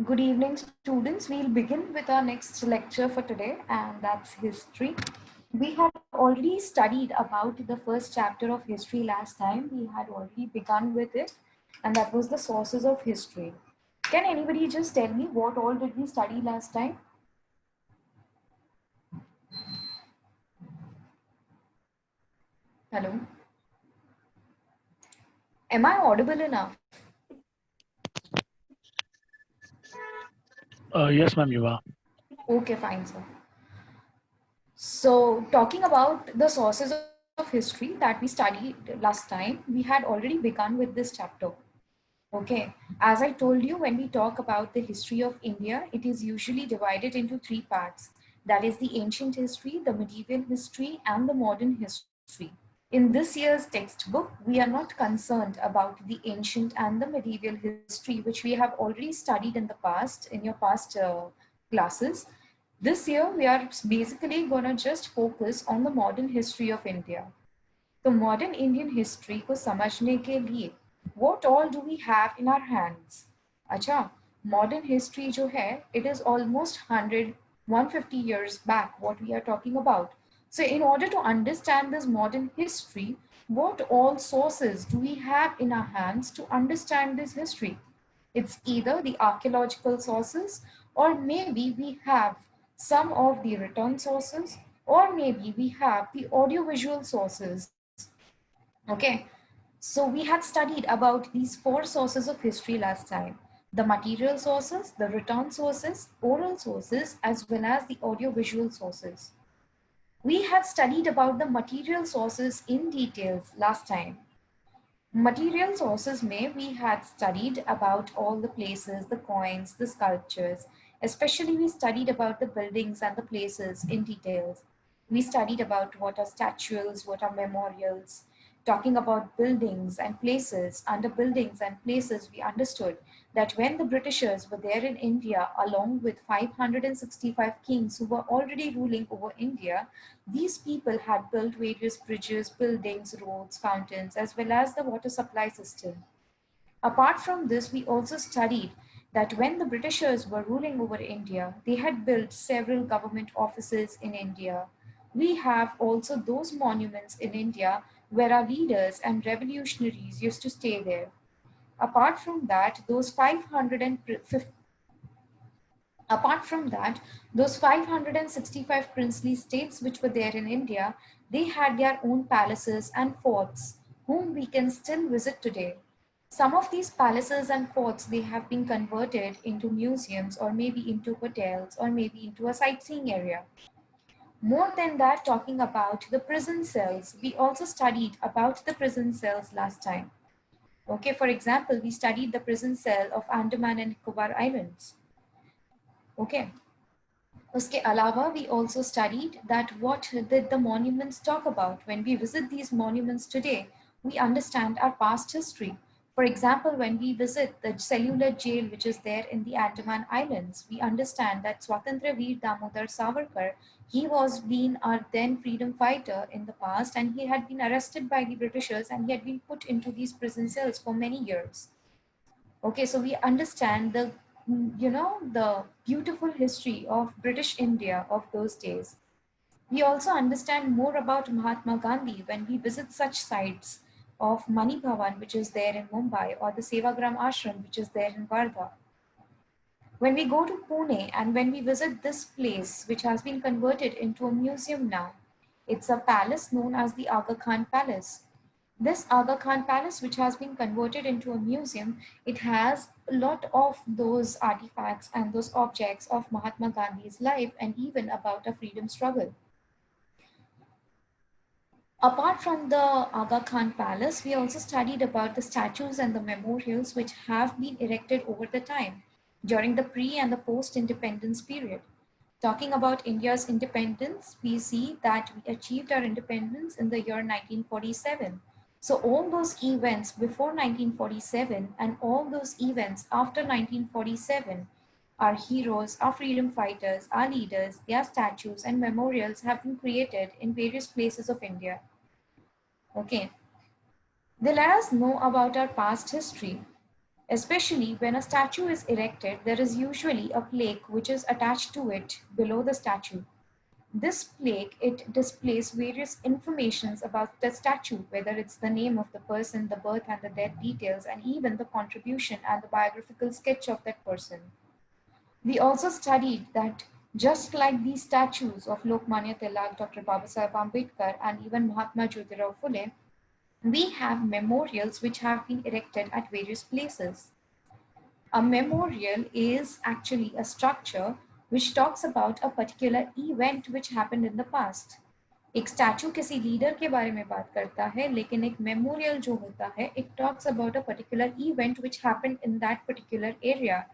Good evening, students. We'll begin with our next lecture for today, and that's history. We had already studied about the first chapter of history last time. We had already begun with it, and that was the sources of history. Can anybody just tell me what all did we study last time? Hello? Am I audible enough? Yes, ma'am, you are. Okay, fine, sir. So, talking about the sources of history that we studied last time, we had already begun with this chapter. Okay, as I told you, when we talk about the history of India, it is usually divided into three parts. That is the ancient history, the medieval history, and the modern history. In this year's textbook, we are not concerned about the ancient and the medieval history, which we have already studied in the past, in your past classes. This year, we are basically going to just focus on the modern history of India. तो modern Indian history को समझने के लिए what all do we have in our hands? अच्छा, modern history जो है it is almost 150 years back what we are talking about. So in order to understand this modern history, what all sources do we have in our hands to understand this history? It's either the archaeological sources, or maybe we have some of the written sources, or maybe we have the audiovisual sources. Okay, so we had studied about these four sources of history last time: the material sources, the written sources, oral sources, as well as the audiovisual sources. We had studied about the material sources in details last time. Material sources may we had studied about all the places, the coins, the sculptures. Especially we studied about the buildings and the places in details. We studied about what are statues, what are memorials. Talking about buildings and places, under buildings and places, we understood that when the Britishers were there in India, along with 565 kings who were already ruling over India, these people had built various bridges, buildings, roads, fountains, as well as the water supply system. Apart from this, we also studied that when the Britishers were ruling over India, they had built several government offices in India. We have also those monuments in India where our leaders and revolutionaries used to stay there. Apart from that, those 550 Apart from that, those 565 princely states which were there in India, they had their own palaces and forts, whom we can still visit today. Some of these palaces and forts, they have been converted into museums, or maybe into hotels, or maybe into a sightseeing area. More than that, talking about the prison cells, we also studied about the prison cells last time. Okay, for example, we studied the prison cell of Andaman and Nicobar Islands. Okay. उसके अलावा we also studied that what did the monuments talk about. When we visit these monuments today, we understand our past history. For example, when we visit the cellular jail which is there in the Andaman Islands, we understand that Swatantra Veer Damodar Savarkar, he was being our then freedom fighter in the past, and he had been arrested by the Britishers and he had been put into these prison cells for many years. Okay, so we understand the the beautiful history of British India of those days. We also understand more about Mahatma Gandhi when we visit such sites of Mani Bhavan, which is there in Mumbai, or the Sevagram Ashram, which is there in Wardha. When we go to Pune and when we visit this place, which has been converted into a museum now, it's a palace known as the Aga Khan Palace. This Aga Khan Palace, which has been converted into a museum, it has a lot of those artifacts and those objects of Mahatma Gandhi's life and even about a freedom struggle. Apart from the Aga Khan Palace, we also studied about the statues and the memorials which have been erected over the time during the pre and the post-independence period. Talking about India's independence, we see that we achieved our independence in the year 1947. So all those events before 1947 and all those events after 1947, our heroes, our freedom fighters, our leaders, their statues and memorials have been created in various places of India. Okay, they let us know about our past history. Especially when a statue is erected, there is usually a plaque which is attached to it below the statue. This plaque, it displays various informations about the statue, whether it's the name of the person, the birth and the death details, and even the contribution and the biographical sketch of that person. We also studied that just like these statues of Lokmanya Tilak, Dr. Babasaheb Ambedkar, and even Mahatma Jyotirao Phule, we have memorials which have been erected at various places. A memorial is actually a structure which talks about a particular event which happened in the past. एक statue किसी leader के बारे में बात करता है, लेकिन एक मेमोरियल जो होता है, it talks about a particular event which happened in that particular area.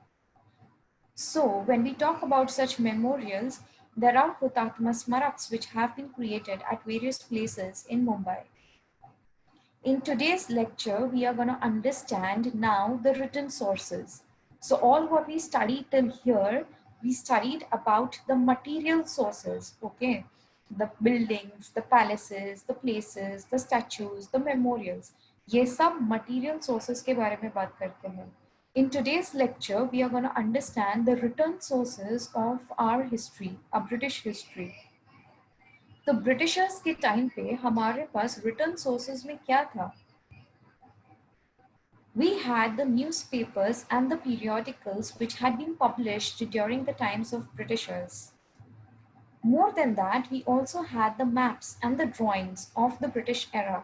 So when we talk about such memorials, there are Hutatma Smaraks which have been created at various places in Mumbai. In today's lecture, we are going to understand now the written sources. So all what we studied till here, we studied about the material sources, okay? The buildings, the palaces, the places, the statues, the memorials. ये सब material sources के बारे में बात करते हैं. In today's lecture, we are going to understand the written sources of our history, our British history. तो Britishers के टाइम पे हमारे पास रिटर्न सोर्सेज में क्या था? We had the newspapers and the periodicals which had been published during the times of Britishers. More than that, we also had the maps and the drawings of the British era.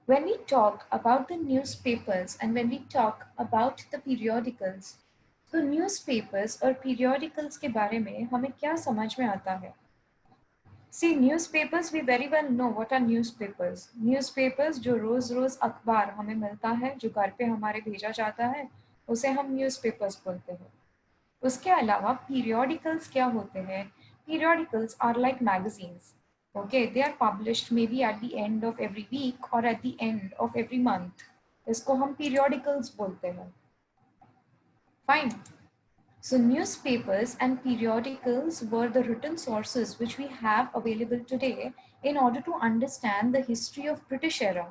When we talk about the newspapers and when we talk about the periodicals, तो newspapers और periodicals के बारे में हमें क्या समझ में आता है? See, newspapers, we very well know what are newspapers. Newspapers जो रोज रोज अखबार हमें मिलता है, जो घर पे हमारे भेजा जाता है, उसे हम newspapers बोलते हैं. उसके अलावा periodicals क्या होते हैं? Periodicals are like magazines. Okay, they are published maybe at the end of every week or at the end of every month. इसको हम periodicals बोलते हैं. Fine. So newspapers and periodicals were the written sources which we have available today in order to understand the history of British era.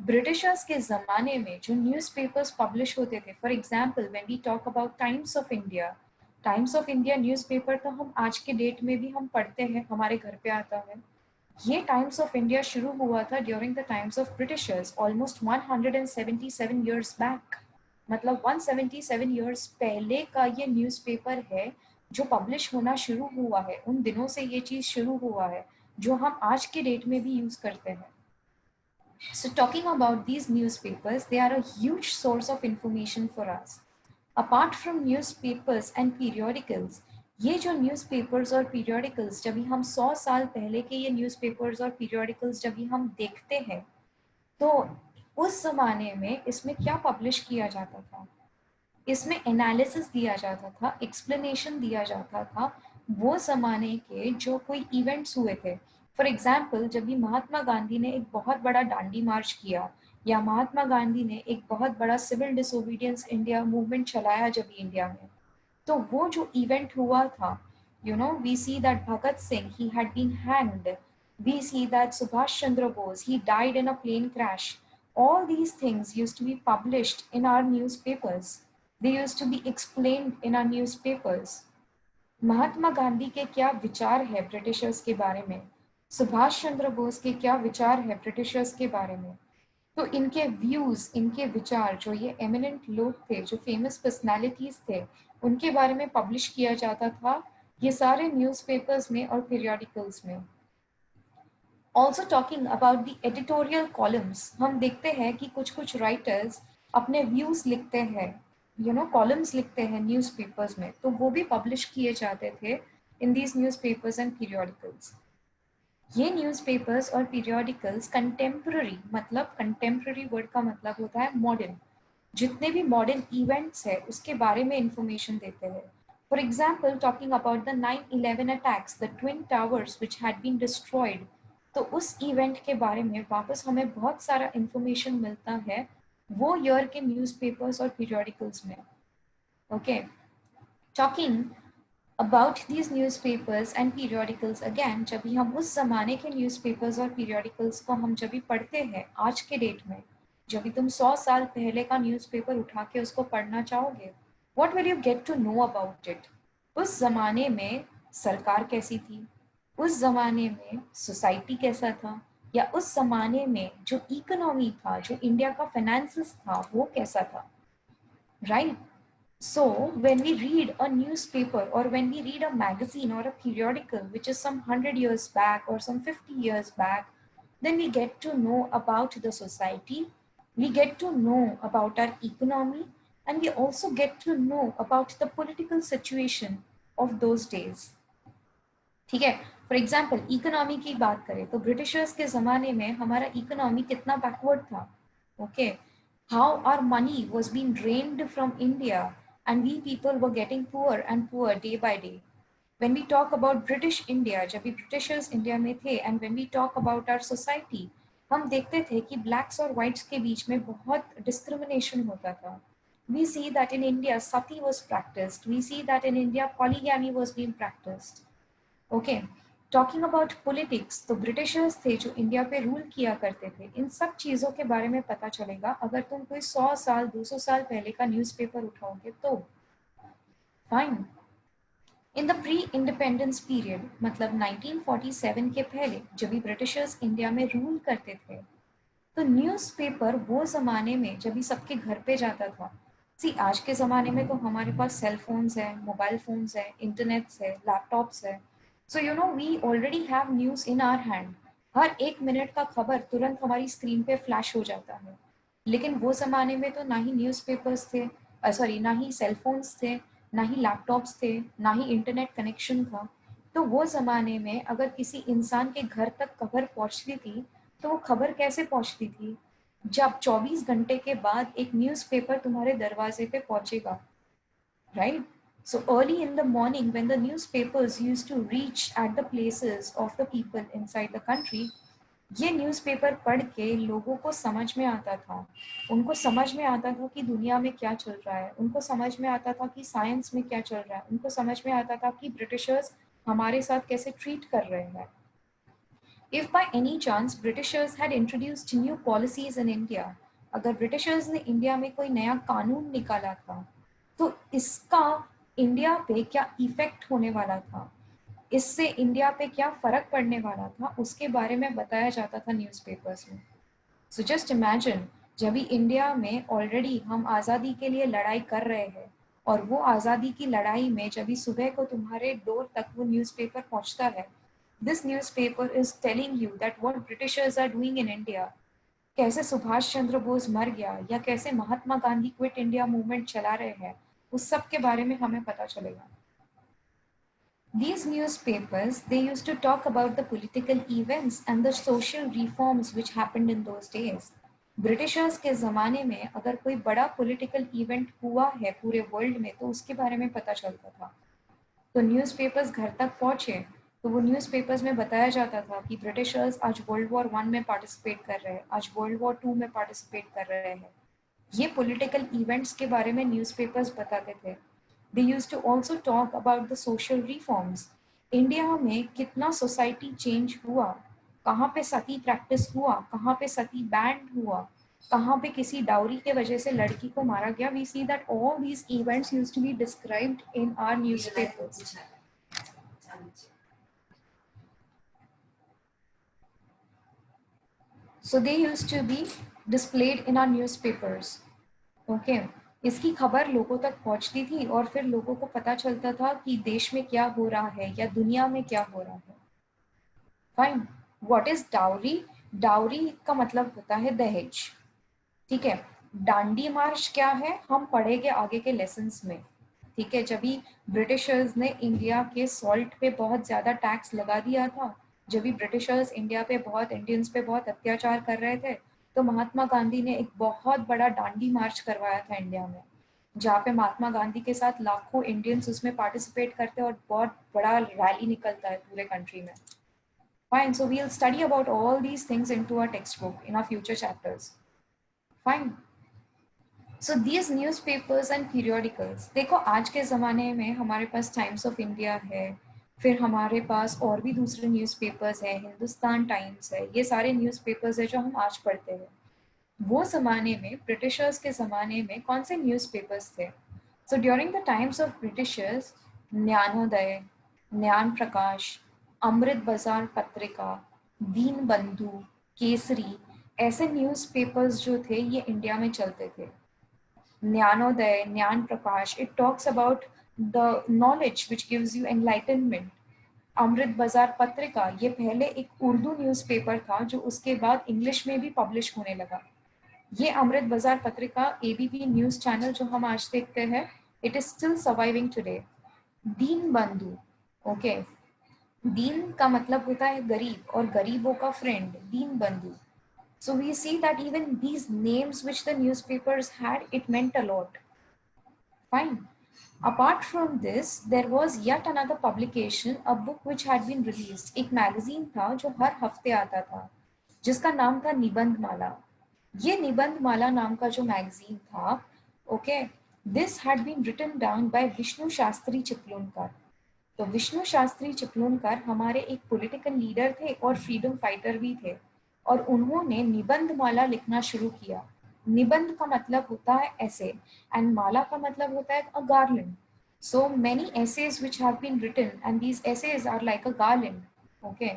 Britishers के ज़माने में जो newspapers publish होते थे, for example, when we talk about Times of India newspaper तो हम आज के डेट में भी हम पढ़ते हैं, हमारे घर पे आता है. ये Times of India शुरू हुआ था during the times of Britishers, almost 177 years back. मतलब 177 years पहले का ये न्यूज़पेपर है जो पब्लिश होना शुरू हुआ है. उन दिनों से ये चीज़ शुरू हुआ है जो हम आज के डेट में भी यूज़ करते हैं. So talking about these newspapers, they are a huge source of information for us. Apart from newspapers and periodicals, ये जो न्यूज़पेपर्स और पीरियोडिकल्स जब भी हम 100 साल पहले के ये न्यूज़पेपर्स और पीरियोडिकल्स जब भी हम देखते हैं, तो उस ज़माने में इसमें क्या पब्लिश किया जाता था? इसमें एनालिसिस दिया जाता था, एक्सप्लेनेशन दिया जाता था वो ज़माने के जो कोई इवेंट्स हुए थे. फॉर एग्जाम्पल, जब भी महात्मा गांधी ने एक बहुत बड़ा दांडी मार्च किया या महात्मा गांधी ने एक बहुत बड़ा सिविल डिसोबीडियंस इंडिया मूवमेंट चलाया जब इंडिया में, तो वो जो इवेंट हुआ था, we see that Bhagat Singh, he had been hanged. We see that Subhash Chandra Bose, he died in a plane crash. All these things used to be published in our newspapers. They used to be explained in our newspapers. Mahatma Gandhi के क्या विचार है Britishers के बारे में, सुभाष चंद्र बोस के क्या विचार है ब्रिटिशर्स के बारे में, तो इनके व्यूज, इनके विचार, जो ये एमिनेंट लोग थे, जो फेमस पर्सनालिटीज थे, उनके बारे में पब्लिश किया जाता था ये सारे न्यूज़पेपर्स में और पीरियोडिकल्स में. Also talking about the editorial columns, हम देखते हैं कि कुछ कुछ राइटर्स अपने व्यूज लिखते हैं, कॉलम्स लिखते हैं न्यूज़पेपर्स में, तो वो भी पब्लिश किए जाते थे in these newspapers and periodicals. ये न्यूज़पेपर्स और पीरियोडिकल्स कंटेम्प्रेरी, मतलब कंटेम्प्रेरी वर्ड का मतलब होता है मॉडर्न, जितने भी मॉडर्न इवेंट्स है उसके बारे में इंफॉर्मेशन देते हैं. For example, talking about the 9/11 attacks, the twin towers which had been destroyed, तो उस इवेंट के बारे में वापस हमें बहुत सारा इंफॉर्मेशन मिलता है वो ईयर के न्यूज़पेपर्स और पीरियोडिकल्स में. Okay, talking about these newspapers and periodicals again, जब भी हम उस ज़माने के newspapers और periodicals को हम जब भी पढ़ते हैं आज के डेट में, जब भी तुम 100 साल पहले का न्यूज़पेपर उठा के उसको पढ़ना चाहोगे, what will you get to know about it? उस जमाने में सरकार कैसी थी, उस जमाने में सोसाइटी कैसा था, या उस जमाने में जो इकोनॉमी था, जो इंडिया का फाइनेंसिस था, वो कैसा था, right? So when we read a newspaper or when we read a magazine or a periodical which is some 100 years back or some 50 years back, then we get to know about the society, we get to know about our economy, and we also get to know about the political situation of those days. ठीक है, for example economy की बात करें तो Britishers के ज़माने में हमारा इकोनॉमी कितना बैकवर्ड था, okay, how are money was been drained from India and we people were getting poor and poor day by day. When we talk about British India, जब भी ब्रिटिशर्स इंडिया में थे, and when we talk about our society, हम देखते थे कि blacks और whites के बीच में बहुत डिस्क्रिमिनेशन होता था. We see that in India sati was practiced, we see that in India polygamy was being practiced. Okay, talking about politics, तो ब्रिटिशर्स थे जो इंडिया पे रूल किया करते थे. इन सब चीज़ों के बारे में पता चलेगा अगर तुम कोई 100 साल 200 साल पहले का न्यूज़पेपर उठाओगे तो. Fine. In the pre independence period, मतलब 1947 के पहले, जब भी ब्रिटिशर्स इंडिया में रूल करते थे, तो न्यूज़पेपर वो ज़माने में जब भी सबके घर पे जाता था. सी, आज के ज़माने में तो हमारे पास सेल फोन्स है, मोबाइल फोन्स है, इंटरनेट्स है, लैपटॉप्स है. So you know we already have news in our hand. हर 1 मिनट का खबर तुरंत हमारी स्क्रीन पे फ्लैश हो जाता है. लेकिन वो ज़माने में तो ना ही न्यूज़पेपर्स थे, सॉरी, ना ही सेल फोन्स थे, ना ही लैपटॉप्स थे, ना ही इंटरनेट कनेक्शन था. तो वो ज़माने में अगर किसी इंसान के घर तक खबर पहुंचती थी, तो वो खबर कैसे पहुंचती थी? जब 24 घंटे के बाद एक न्यूज़पेपर तुम्हारे दरवाजे पे पहुंचेगा, right? So early in the morning, when the newspapers used to reach at the places of the people inside the country, ये न्यूज़पेपर पढ़ के लोगों को समझ में आता था. उनको समझ में आता था कि दुनिया में क्या चल रहा है, उनको समझ में आता था कि साइंस में क्या चल रहा है, उनको समझ में आता था कि ब्रिटिशर्स हमारे साथ कैसे ट्रीट कर रहे हैं. If by any chance Britishers had introduced new policies in India, अगर ब्रिटिशर्स ने इंडिया में कोई नया कानून निकाला था, तो इसका इंडिया पे क्या इफेक्ट होने वाला था, इससे इंडिया पे क्या फर्क पड़ने वाला था, उसके बारे में बताया जाता था न्यूज़पेपर्स में. सो जस्ट इमेजिन, जब भी इंडिया में ऑलरेडी हम आज़ादी के लिए लड़ाई कर रहे हैं, और वो आज़ादी की लड़ाई में जब भी सुबह को तुम्हारे डोर तक वो न्यूज़पेपर पहुंचता है, this newspaper is telling you that what Britishers are doing in India, कैसे सुभाष चंद्र बोस मर गया या कैसे Mahatma Gandhi quit India movement चला रहे हैं, उस सब के बारे में हमें पता चलेगा. These newspapers, they used to talk about the political events and the social reforms which happened in those days. Britishers के ज़माने में अगर कोई बड़ा पॉलिटिकल इवेंट हुआ है पूरे वर्ल्ड में, तो उसके बारे में पता चलता था. तो न्यूज़पेपर्स घर तक पहुँचे, तो वो न्यूज़पेपर्स में बताया जाता था कि ब्रिटिशर्स आज वर्ल्ड वॉर 1 में पार्टिसिपेट कर रहे हैं, आज वर्ल्ड वॉर 2 में पार्टिसिपेट कर रहे हैं. ये पॉलिटिकल इवेंट्स के बारे में न्यूज़पेपर्स बताते थे. They used to also talk about the social reforms. India में कितना सोसाइटी चेंज हुआ, कहाँ पे सती प्रैक्टिस हुआ, कहाँ पे सती बैंड हुआ, कहाँ पे किसी डाउरी के वजह से लड़की को मारा गया. We see that all these events used to be described in our newspapers. So they used to be displayed in our newspapers. Okay. इसकी खबर लोगों तक पहुंचती थी और फिर लोगों को पता चलता था कि देश में क्या हो रहा है या दुनिया में क्या हो रहा है. Fine. What is dowry? Dowry का मतलब होता है दहेज. ठीक है. डांडी मार्च क्या है, हम पढ़ेंगे आगे के लेसन्स में. ठीक है. जब भी ब्रिटिशर्स ने इंडिया के सॉल्ट पे बहुत ज़्यादा टैक्स लगा दिया था, जब भी ब्रिटिशर्स इंडिया पे बहुत, इंडियंस पे बहुत अत्याचार कर रहे थे, तो महात्मा गांधी ने एक बहुत बड़ा डांडी मार्च करवाया था इंडिया में, जहाँ पे महात्मा गांधी के साथ लाखों इंडियंस उसमें पार्टिसिपेट करते हैं और बहुत बड़ा रैली निकलता है पूरे कंट्री में. Fine, so we'll study about all these things into our textbook in our future chapters. Fine. So these newspapers and periodicals, देखो आज के ज़माने में हमारे पास टाइम्स ऑफ इंडिया है, फिर हमारे पास और भी दूसरे न्यूज़पेपर्स हैं, हिंदुस्तान टाइम्स है, ये सारे न्यूज़पेपर्स है जो हम आज पढ़ते हैं. वो ज़माने में, ब्रिटिशर्स के ज़माने में कौन से न्यूज़पेपर्स थे? So during the times of Britishers, Gyanodaya, Gyan Prakash, अमृत बाजार पत्रिका, दीन बंधु, केसरी, ऐसे न्यूज़पेपर्स जो थे ये इंडिया में चलते थे। ज्ञानोदय, ज्ञान प्रकाश, it talks about the knowledge which gives you enlightenment. अमृत बाजार पत्रिका, ये पहले एक उर्दू न्यूज़पेपर था जो उसके बाद इंग्लिश में भी पब्लिश होने लगा। ये अमृत बाजार पत्रिका एबीपी न्यूज़ चैनल जो हम आज देखते हैं, it is still surviving today. दीन बंधु, ओके, दीन का मतलब होता है गरीब और गरीबों का फ्रेंड, दीन बंधु। So we see that even these names which the newspapers had, it meant a lot. Fine. Apart from this, there was yet another publication, a book which had been released. एक magazine था जो हर हफ्ते आता था, जिसका नाम था निबंध माला। ये निबंध माला नाम का जो मैगजीन था, okay, this had been written down by Vishnu Shastri Chiplunkar. तो विष्णु शास्त्री चिपलूनकर हमारे एक पॉलिटिकल लीडर थे और फ्रीडम फाइटर भी थे, और उन्होंने निबंध माला लिखना शुरू किया। निबंध का मतलब होता है ऐसे, एंड माला का मतलब होता है a garland. So many essays which have been written and these essays are like a garland, okay.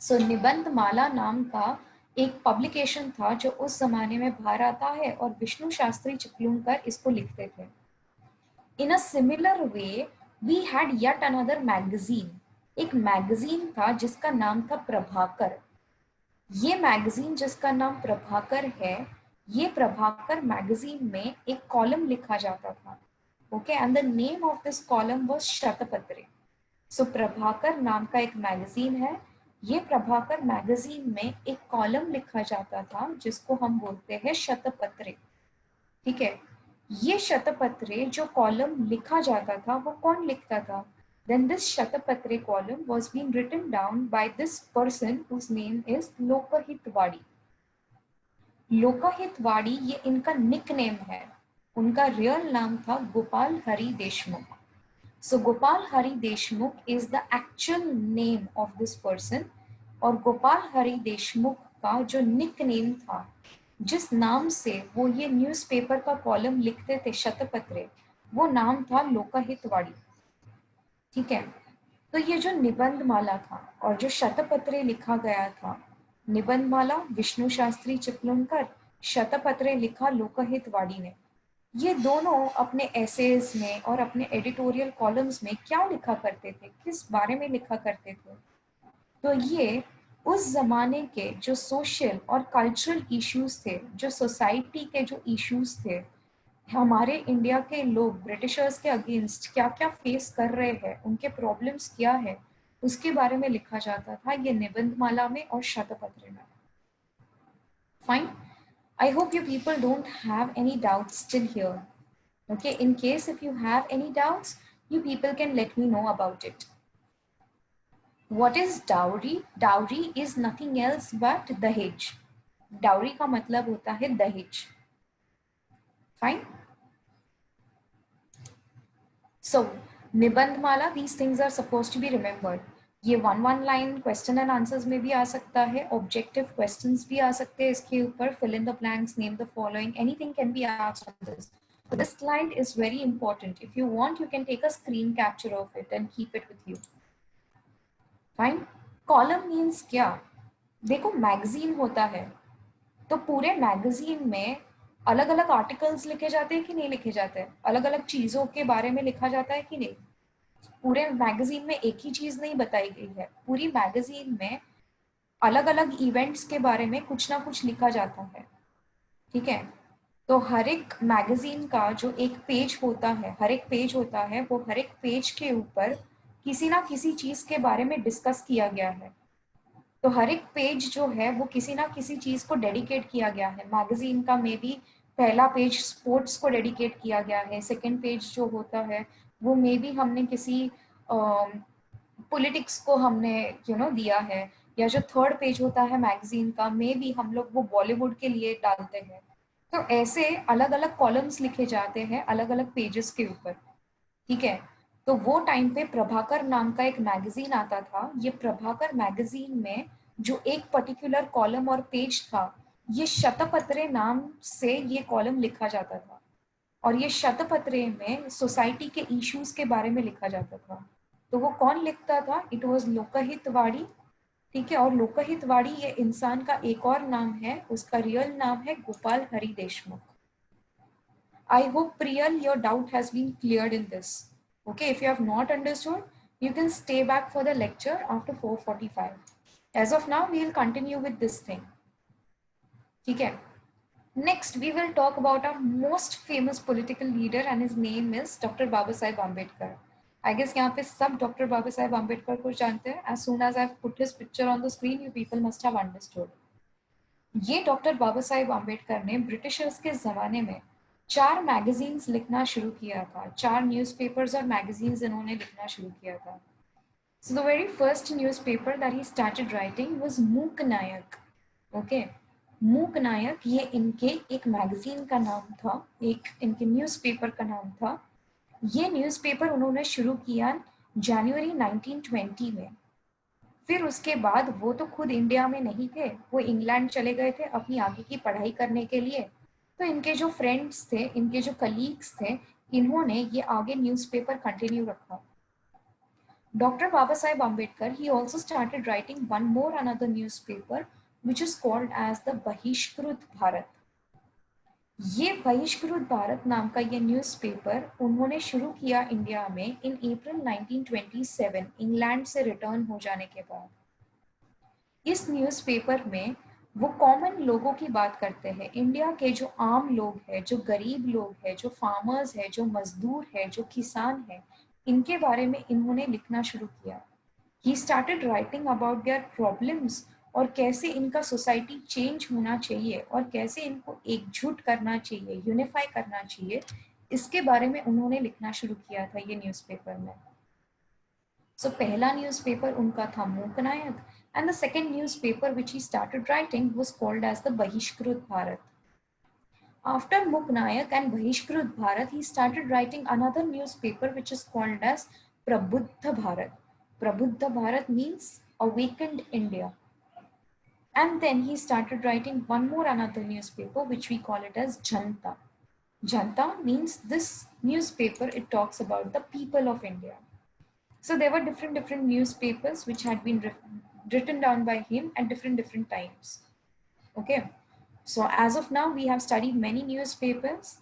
So Nibandh Mala नाम का एक पब्लिकेशन था जो उस जमाने में बाहर आता है, और विष्णु शास्त्री चिपलूनकर इसको लिखते थे। In a similar way we had yet another magazine. एक मैगजीन था जिसका नाम था प्रभाकर। ये मैगजीन जिसका नाम प्रभाकर है, ये प्रभाकर मैगजीन में एक कॉलम लिखा जाता था, okay, and the name of this column was Shatapatre. So Prabhakar नाम का एक मैगजीन है, ये प्रभाकर मैगजीन में एक कॉलम लिखा जाता था जिसको हम बोलते हैं शतपत्रे, ठीक है। ये शतपत्रे जो कॉलम लिखा जाता था वो कौन लिखता था? Then this शतपत्रे column was being written down by this person whose name is लोकहितवाड़ी। लोकहितवाड़ी ये इनका निक नेम है, उनका रियल नाम था Gopal Hari Deshmukh. So Gopal Hari Deshmukh is the actual name of this person, और गोपाल हरि देशमुख का जो निक नेम था, जिस नाम से वो ये न्यूज़पेपर का कॉलम लिखते थे शतपत्रे, वो नाम था लोकहितवाड़ी, ठीक है। तो ये जो निबंध माला था और जो शतपत्रे लिखा गया था, निबंध माला विष्णु शास्त्री चिपलूनकर, शतपत्रे लिखा लोकहितवाड़ी ने, ये दोनों अपने एसेज में और अपने एडिटोरियल कॉलम्स में क्या लिखा करते थे, किस बारे में लिखा करते थे? तो ये उस जमाने के जो सोशल और कल्चरल इश्यूज थे, जो सोसाइटी के जो इश्यूज थे, हमारे इंडिया के लोग ब्रिटिशर्स के अगेंस्ट क्या क्या फेस कर रहे हैं, उनके प्रॉब्लम्स क्या है, उसके बारे में लिखा जाता था ये निबंध माला में और शतपत्र में। Fine, I hope you people don't have any doubts still here. Okay, in case if you have any doubts, you people can let me know about it. What is dowry? Dowry is nothing else but दहेज। Dowry का मतलब होता है दहेज। Fine, so Nibandh Mala, these things are supposed to be remembered. ये one line question and answers में भी आ सकता है, ऑब्जेक्टिव क्वेश्चंस भी आ सकते हैं इसके ऊपर, fill in the blanks, name the following, anything can be asked on this. So this slide is very important. If you want, you can take a screen capture of it and keep it with you. Fine. Column means क्या? देखो magazine होता है, तो पूरे magazine में अलग अलग articles लिखे जाते हैं कि नहीं लिखे जाते हैं, अलग अलग चीजों के बारे में लिखा जाता है कि नहीं? पूरे मैगजीन में एक ही चीज नहीं बताई गई है, पूरी मैगजीन में अलग अलग इवेंट्स के बारे में कुछ ना कुछ लिखा जाता है, ठीक है। तो हर एक मैगजीन का जो एक पेज होता है, हर एक पेज होता है, वो हर एक पेज के ऊपर किसी ना किसी चीज के बारे में डिस्कस किया गया है। तो हर एक पेज जो है वो किसी ना किसी चीज को डेडिकेट किया गया है। मैगजीन का मे बी पहला पेज स्पोर्ट्स को डेडिकेट किया गया है, सेकंड पेज जो होता है वो मे बी हमने किसी पॉलिटिक्स को हमने दिया है, या जो थर्ड पेज होता है मैगजीन का मे बी हम लोग वो बॉलीवुड के लिए डालते हैं। तो ऐसे अलग अलग कॉलम्स लिखे जाते हैं अलग अलग पेजेस के ऊपर, ठीक है। तो वो टाइम पे प्रभाकर नाम का एक मैगजीन आता था। ये प्रभाकर मैगजीन में जो एक पर्टिकुलर कॉलम और पेज था, ये शतपत्रे नाम से ये कॉलम लिखा जाता था, और ये शतपत्रे में सोसाइटी के इश्यूज के बारे में लिखा जाता था। तो वो कौन लिखता था? It was Lokhitwadi. ठीक है, और लोकहितवाड़ी ये इंसान का एक और नाम है, उसका रियल नाम है Gopal Hari Deshmukh. I hope Priyal, your doubt has been cleared in this. Okay, if you have not understood, you can stay back for the lecture after 4:45. As of now, we will continue with this thing. Okay. Next, we will talk about our most famous political leader, and his name is Dr. Babasaheb Ambedkar. I guess यहाँ पे सब Dr. Babasaheb Ambedkar को जानते हैं. As soon as I've put his picture on the screen, you people must have understood. ये doctor Baba Saheb Ambedkar ने Britishers के ज़माने में 4 मैगजीन्स लिखना शुरू किया था, 4 न्यूज़पेपर्स और मैगजीन्स इन्होंने लिखना शुरू किया था। So the very first newspaper that he started writing was मूक नायक। ओके, मूक नायक ये इनके एक मैगजीन का नाम था, एक इनके न्यूज़पेपर का नाम था। ये न्यूज़पेपर उन्होंने शुरू किया जनवरी 1920 में। फिर उसके बाद वो तो खुद इंडिया में नहीं थे, वो इंग्लैंड चले गए थे अपनी आगे की पढ़ाई करने के लिए। तो इनके जो फ्रेंड्स थे, इनके जो कलीग्स थे, इन्होंने ये आगे न्यूज़पेपर कंटिन्यू रखा। Doctor Baba Saheb Ambedkar he also started writing one more another newspaper which is called as the Bahishkrit Bharat. ये बहिष्कृत भारत नाम का ये न्यूज़पेपर उन्होंने शुरू किया इंडिया में इन अप्रैल 1927, इंग्लैंड से रिटर्न हो जाने के बाद। इस न्यूज़पेपर में वो कॉमन लोगों की बात करते हैं, इंडिया के जो आम लोग हैं, जो गरीब लोग हैं, जो फार्मर्स हैं, जो मजदूर हैं, जो किसान हैं, इनके बारे में इन्होंने लिखना शुरू किया। He started writing about their problems, और कैसे इनका सोसाइटी चेंज होना चाहिए और कैसे इनको एकजुट करना चाहिए, यूनिफाई करना चाहिए, इसके बारे में उन्होंने लिखना शुरू किया था ये न्यूज़पेपर में। So पहला न्यूज़पेपर उनका था Mooknayak, and the second newspaper which he started writing was called as the Bahishkrut Bharat. After Muknayak and Bahishkrut Bharat, he started writing another newspaper which is called as Prabuddha Bharat. Prabuddha Bharat means awakened India. And then he started writing one more another newspaper which we call it as Janta. Janta means this newspaper, it talks about the people of India. So there were different newspapers which had been written down by him at different times. Okay. So as of now, we have studied many newspapers.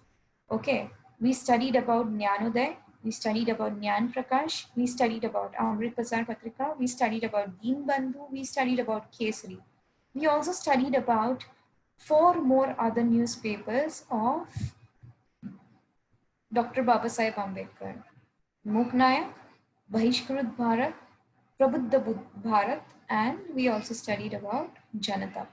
Okay. We studied about Jnanoday. We studied about Jnan Prakash. We studied about Amrit Bazar Patrika. We studied about Deen Bandhu. We studied about Kesari. We also studied about 4 more other newspapers of Dr. Babasaheb Ambedkar. Muknayak, Bahishkrut Bharat, Prabuddha Bharat, and we also studied about Janata.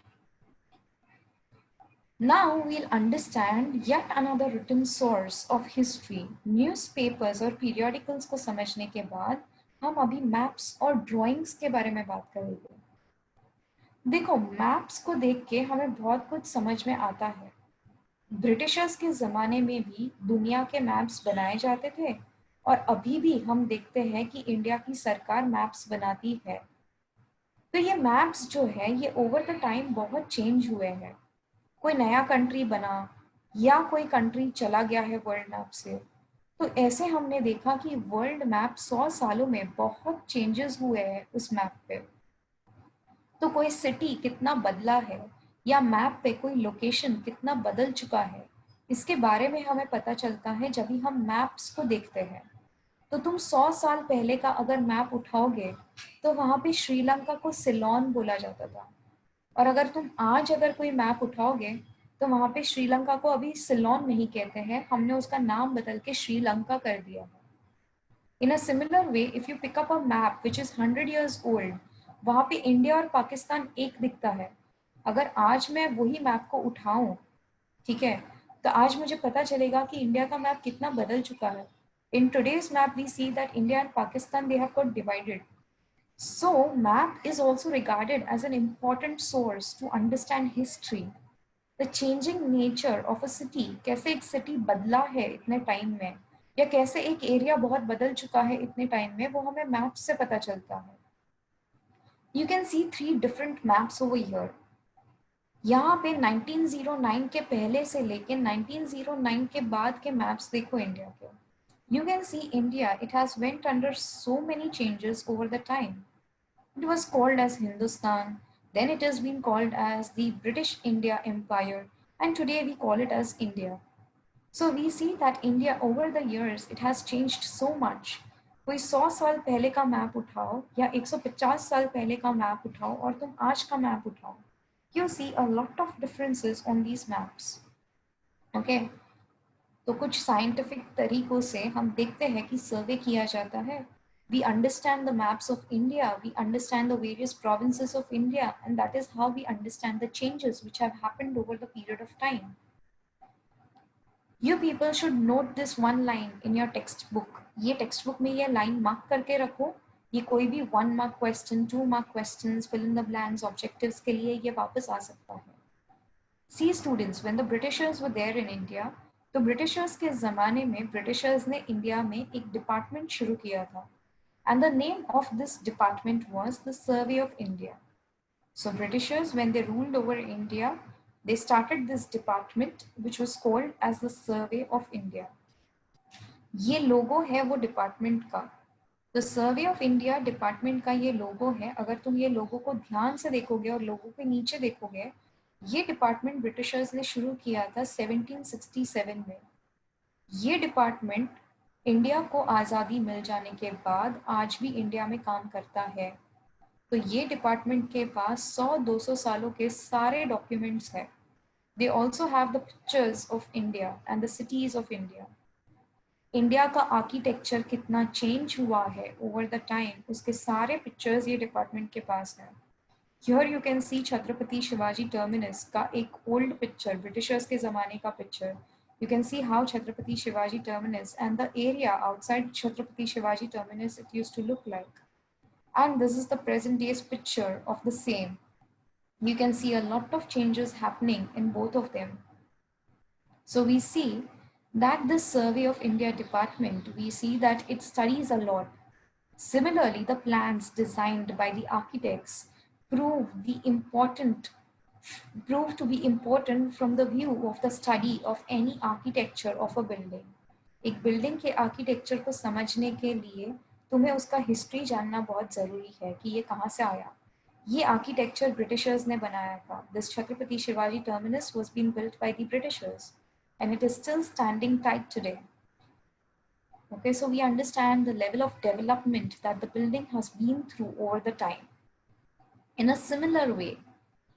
Now we'll understand yet another written source of history. Newspapers और periodicals को समझने के बाद हम अभी maps और drawings के बारे में बात करेंगे। देखो, maps को देख के हमें बहुत कुछ समझ में आता है। ब्रिटिशर्स के ज़माने में भी दुनिया के मैप्स बनाए जाते थे, और अभी भी हम देखते हैं कि इंडिया की सरकार मैप्स बनाती है। तो ये मैप्स जो है ये ओवर द टाइम बहुत चेंज हुए हैं। कोई नया कंट्री बना या कोई कंट्री चला गया है वर्ल्ड मैप से, तो ऐसे हमने देखा कि वर्ल्ड मैप 100 सालों में बहुत चेंजेस हुए हैं उस मैप पे। तो कोई सिटी कितना बदला है या मैप पे कोई लोकेशन कितना बदल चुका है, इसके बारे में हमें पता चलता है जब भी हम मैप्स को देखते हैं। तो तुम 100 साल पहले का अगर मैप उठाओगे तो वहाँ पे श्रीलंका को सिलोन बोला जाता था, और अगर तुम आज अगर कोई मैप उठाओगे तो वहाँ पे श्रीलंका को अभी सिलोन नहीं कहते हैं, हमने उसका नाम बदल के श्रीलंका कर दिया है। In a similar way, if you pick up a map which is 100 years old, वहाँ पे इंडिया और पाकिस्तान एक दिखता है। अगर आज मैं वही मैप को उठाऊं, ठीक है, तो आज मुझे पता चलेगा कि इंडिया का मैप कितना बदल चुका है। In today's map, we see that India and Pakistan, they have got divided. So, map is also regarded as an important source to understand history. The changing nature of a city, कैसे एक city बदला है इतने time में, या कैसे एक area बहुत बदल चुका है इतने टाइम में, वो हमें मैप से पता चलता है। You can see 3 different maps over here. यहाँ पे 1909 के पहले से लेके 1909 के बाद के मैप्स देखो इंडिया के. You can see India, it has went under so many changes over the time. It was called as Hindustan, then it has been called as the British India Empire, and today we call it as India. So we see that India over the years, it has changed so much. कोई 100 साल पहले का map उठाओ या 150 साल पहले का map उठाओ और तुम आज का मैप उठाओ, you see a lot of differences on these maps. Okay. तो कुछ साइंटिफिक तरीकों से हम देखते हैं कि सर्वे किया जाता है. We understand the maps of India, we understand the various provinces of India, and that is how we understand the changes which have happened over the period of time. You people should note this one line in your textbook. ये textbook में ये line mark करके रखो. ये कोई भी 1 mark question, 2 mark questions, fill in the blanks, objectives के लिए ये वापस आ सकता है. See students, when the Britishers were there in India, तो ब्रिटिशर्स के ज़माने में ब्रिटिशर्स ने इंडिया में एक डिपार्टमेंट शुरू किया था. And the name of this department was the Survey of India. So Britishers, when they ruled over India, they started this department which was called as the Survey of India. ये लोगो है वो department का. The Survey of India department का ये लोगो है. अगर तुम ये लोगो को ध्यान से देखोगे और लोगों के नीचे देखोगे, ये डिपार्टमेंट ब्रिटिशर्स ने शुरू किया था 1767 में. ये डिपार्टमेंट इंडिया को आज़ादी मिल जाने के बाद आज भी इंडिया में काम करता है. तो ये डिपार्टमेंट के पास 100-200 सालों के सारे डॉक्यूमेंट्स हैं. They also have the pictures of India and the cities of India. India का आर्किटेक्चर कितना चेंज हुआ है ओवर द टाइम, उसके सारे पिक्चर्स ये डिपार्टमेंट के पास हैं. Here you can see Chhatrapati Shivaji terminus का एक ओल्ड पिक्चर, ब्रिटिशर्स के ज़माने का picture. You can see how Chhatrapati Shivaji Terminus and the area outside Chhatrapati Shivaji Terminus it used to look like. And this is the present day's picture of the same. You can see a lot of changes happening in both of them. So we see that this Survey of India department, we see that it studies a lot. Similarly, the plans designed by the architects prove to be important from the view of the study of any architecture of a building. एक building के architecture को समझने के लिए तुम्हें उसका history जानना बहुत ज़रूरी है कि ये कहाँ से आया. ये आर्किटेक्चर ब्रिटिशर्स ने बनाया था. This Chhatrapati Shivaji terminus was been built by the Britishers and it is still standing tight today. Okay, so we understand the level of development that the building has been through over the time. In a similar way,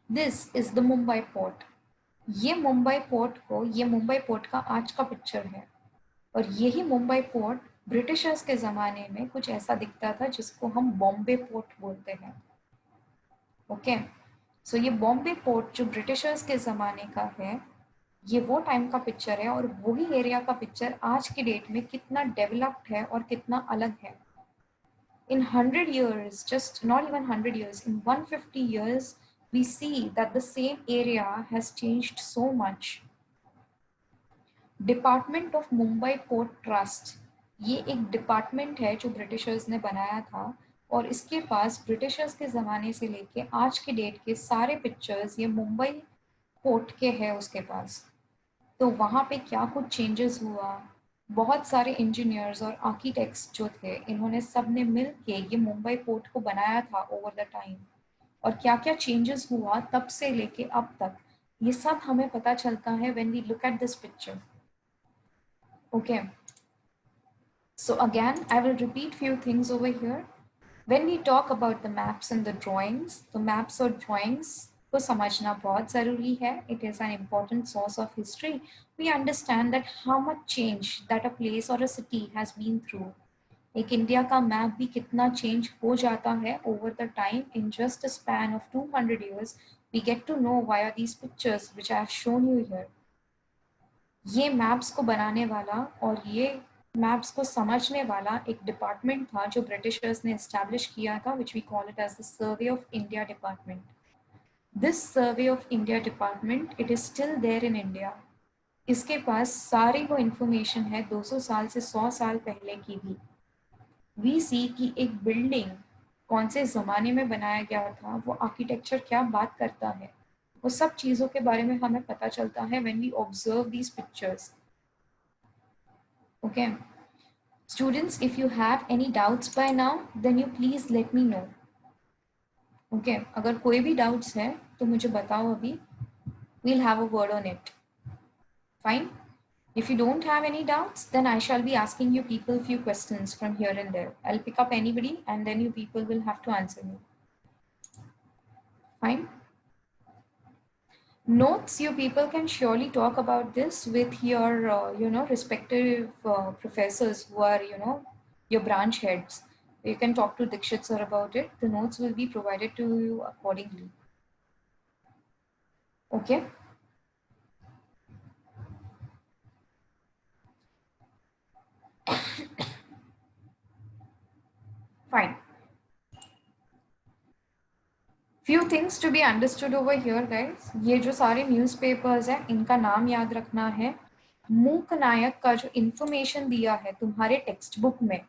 this is the Mumbai port. ये Mumbai port का आज का picture है. और यही Mumbai port Britishers के ज़माने में कुछ ऐसा दिखता था जिसको हम बॉम्बे पोर्ट बोलते हैं. ओके, सो ये बॉम्बे पोर्ट जो ब्रिटिशर्स के ज़माने का है, ये वो टाइम का पिक्चर है. और वही एरिया का पिक्चर आज के डेट में कितना डेवलप्ड है और कितना अलग है. In 100 years, just not even 100 years, in 150 years, we see that the same area has changed so much. Department of Mumbai port trust, ये एक डिपार्टमेंट है जो ब्रिटिशर्स ने बनाया था और इसके पास ब्रिटिशर्स के ज़माने से लेके आज के डेट के सारे पिक्चर्स ये मुंबई पोर्ट के हैं उसके पास. तो वहाँ पे क्या कुछ चेंजेस हुआ, बहुत सारे इंजीनियर्स और आर्किटेक्ट्स जो थे इन्होंने सब ने मिल के ये मुंबई पोर्ट को बनाया था ओवर द टाइम. और क्या क्या चेंजेस हुआ तब से लेके अब तक, ये सब हमें पता चलता है when we look at this picture. Okay, so again, I will repeat few things over here. When we talk about the maps and the drawings, the maps or drawings को समझना बहुत ज़रूरी है. It is an important source of history. We understand that how much change that a place or a city has been through. एक India का map भी कितना change हो जाता है over the time. In just a span of 200 years, we get to know via these pictures which I have shown you here. ये maps को बनाने वाला और ये मैप्स को समझने वाला एक डिपार्टमेंट था जो ब्रिटिशर्स ने एस्टैब्लिश किया था, which we call it as the survey of India department. This survey of India department, it is still there in India. इसके पास सारी वो इंफॉर्मेशन है 200 साल से 100 साल पहले की भी. वी सी कि एक बिल्डिंग कौन से ज़माने में बनाया गया था, वो आर्किटेक्चर क्या बात करता है. वो सब चीज़ों के बारे में हमें पता चलता है when we observe these pictures. Okay. Students, if you have any doubts by now, then you please let me know. Okay. अगर कोई भी doubts है तो मुझे बताओ अभी. We'll have a word on it. Fine. If you don't have any doubts, then I shall be asking you people few questions from here and there. I'll pick up anybody and then you people will have to answer me. Fine. Notes, you people can surely talk about this with your, respective professors who are, your branch heads. You can talk to Dikshit sir about it. The notes will be provided to you accordingly. Okay. Fine. Few things to be understood over here, guys. ये जो सारे newspapers हैं, इनका नाम याद रखना है. मूक नायक का जो information दिया है तुम्हारे टेक्स्ट बुक में.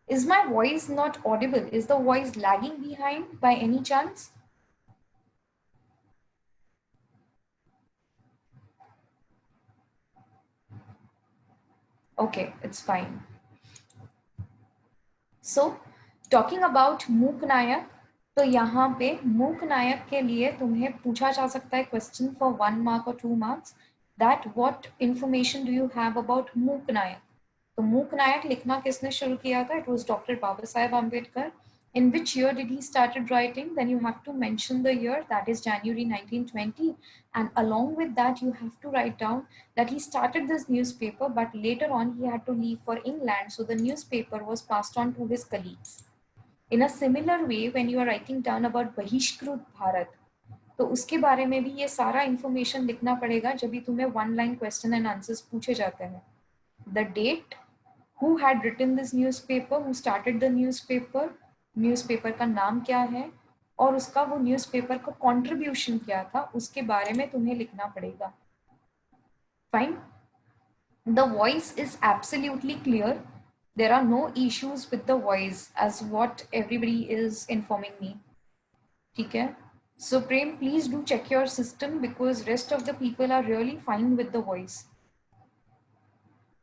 Is my voice not audible? Is the voice lagging behind by any chance? Okay, it's fine. So, talking about मूक नायक, तो यहाँ पे मूक नायक के लिए तुम्हें पूछा जा सकता है question for 1 mark or 2 marks that what information do you have about मूक नायक. तो मूक नायक लिखना किसने शुरू किया था? It was Dr. Baba Saheb Ambedkar. In which year did he started writing? Then you have to mention the year, that is January 1920, and along with that you have to write down that he started this newspaper, but later on he had to leave for England, so the newspaper was passed on to his colleagues. In a similar way, when you are writing down about बहिष्कृत भारत, तो उसके बारे में भी ये सारा information लिखना पड़ेगा जब भी तुम्हें 1 line question and answers पूछे जाते हैं. The date, who had written this newspaper, who started the newspaper का नाम क्या है, और उसका वो न्यूज़पेपर का कंट्रीब्यूशन क्या था, उसके बारे में तुम्हें लिखना पड़ेगा. Fine. The voice is absolutely clear. There are no issues with the voice as what everybody is informing me. ठीक है. So Prem, please do check your system because rest of the people are really fine with the voice.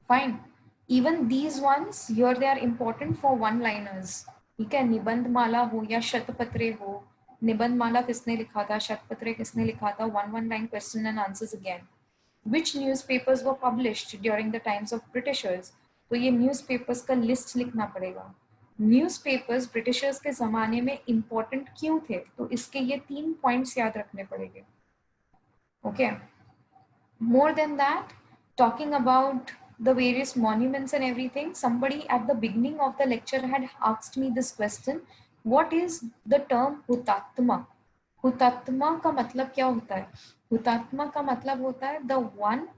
Fine. Even these ones here, they are important for one liners. ठीक है. निबंध माला हो या शतपत्रे हो. निबंध माला किसने लिखा था, शतपत्रे किसने लिखा था, 1 line question and answers again. Which newspapers were published during the times of Britishers? तो ये newspapers का list लिखना पड़ेगा. Newspapers Britishers के ज़माने में important क्यों थे? तो इसके ये 3 points याद रखने पड़ेंगे. Okay. More than that, talking about the various monuments and everything, somebody at the beginning of the lecture had asked me this question: what is the term हुतात्मा? हुतात्मा का मतलब क्या होता है? हुतात्मा का मतलब होता है the one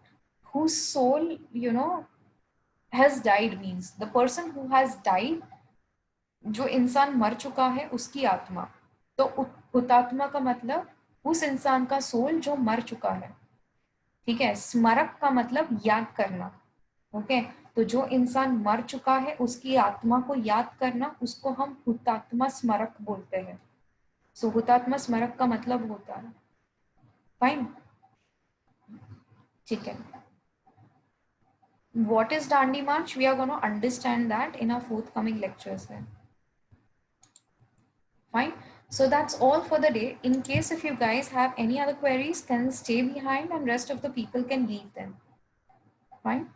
whose soul, has died, means the person who has died, जो इंसान मर चुका है उसकी आत्मा. तो हुतात्मा का मतलब उस इंसान का सोल जो मर चुका है. ठीक है. स्मारक का मतलब याद करना. ओके. तो जो इंसान मर चुका है उसकी आत्मा को याद करना, उसको हम हुतात्मा स्मारक बोलते हैं. सो हुतात्मा स्मारक का मतलब होता है. फाइन. ठीक है. What is Dandi March? We are going to understand that in our forthcoming lectures then. Fine. So that's all for the day. In case if you guys have any other queries, can stay behind and rest of the people can leave them. Fine.